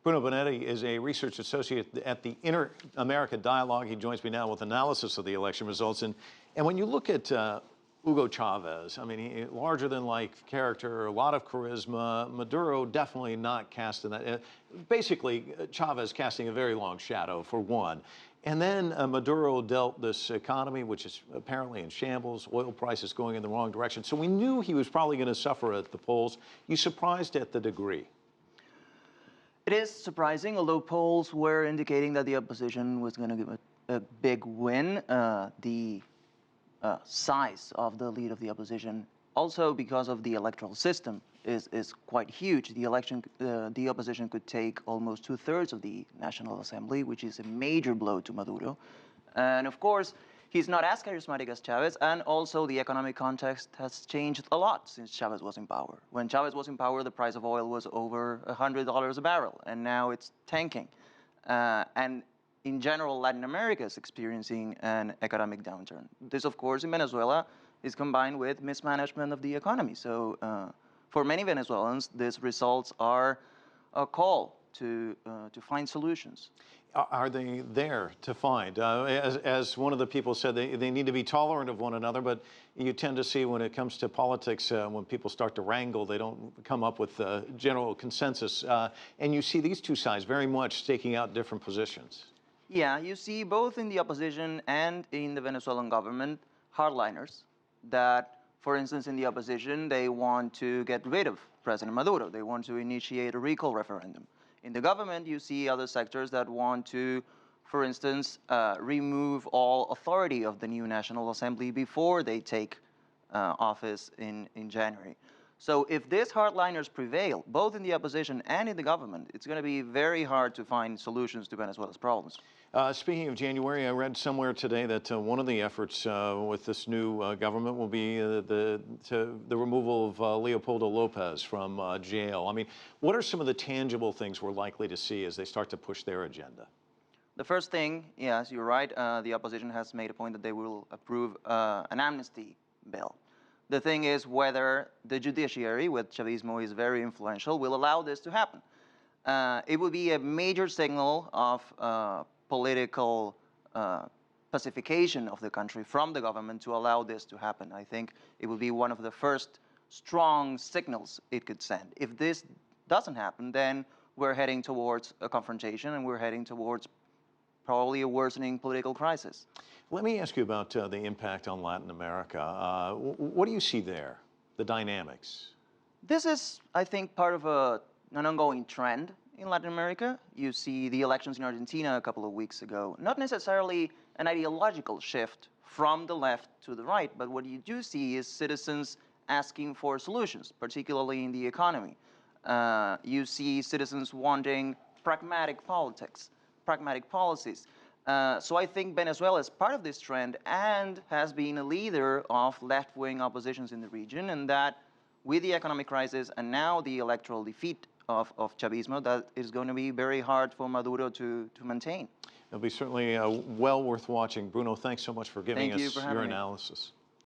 Bruno Binetti is a research associate at the Inter-America Dialogue. He joins me now with analysis of the election results. And when you look at Hugo Chavez, I mean, larger-than-life character, a lot of charisma. Maduro definitely not cast in that. Basically, Chavez casting a very long shadow, for one. And then Maduro dealt this economy, which is apparently in shambles, oil prices going in the wrong direction. So we knew he was probably going to suffer at the polls. You surprised at the degree? It is surprising, although polls were indicating that the opposition was going to give a big win. The size of the lead of the opposition, also because of the electoral system, is quite huge. The opposition could take almost 2/3 of the National Assembly, which is a major blow to Maduro. And of course, he's not as charismatic as Chavez, and also the economic context has changed a lot since Chavez was in power. When Chavez was in power, the price of oil was over $100 a barrel, and now it's tanking. And in general, Latin America is experiencing an economic downturn. This, of course, in Venezuela is combined with mismanagement of the economy. So for many Venezuelans, these results are a call to find solutions. Are they there to find? As one of the people said, they need to be tolerant of one another, but you tend to see when it comes to politics, when people start to wrangle, they don't come up with a general consensus. And you see these two sides very much staking out different positions. Yeah, you see both in the opposition and in the Venezuelan government hardliners that, for instance, in the opposition, they want to get rid of President Maduro. They want to initiate a recall referendum. In the government, you see other sectors that want to, for instance, remove all authority of the new National Assembly before they take office in January. So if these hardliners prevail, both in the opposition and in the government, it's going to be very hard to find solutions to Venezuela's problems. Speaking of January, I read somewhere today that one of the efforts with this new government will be the removal of Leopoldo Lopez from jail. I mean, what are some of the tangible things we're likely to see as they start to push their agenda? The first thing, yes, you're right, the opposition has made a point that they will approve an amnesty bill. The thing is whether the judiciary, with Chavismo is very influential, will allow this to happen. It would be a major signal of political pacification of the country from the government to allow this to happen. I think it would be one of the first strong signals it could send. If this doesn't happen, then we're heading towards a confrontation and we're heading towards probably a worsening political crisis. Let me ask you about the impact on Latin America. What do you see there, the dynamics? This is, I think, part of an ongoing trend in Latin America. You see the elections in Argentina a couple of weeks ago, not necessarily an ideological shift from the left to the right, but what you do see is citizens asking for solutions, particularly in the economy. You see citizens wanting pragmatic politics, pragmatic policies. So I think Venezuela is part of this trend and has been a leader of left-wing oppositions in the region, and that with the economic crisis and now the electoral defeat of Chavismo, that is going to be very hard for Maduro to maintain. It'll be certainly well worth watching. Bruno, thanks so much for giving us your analysis.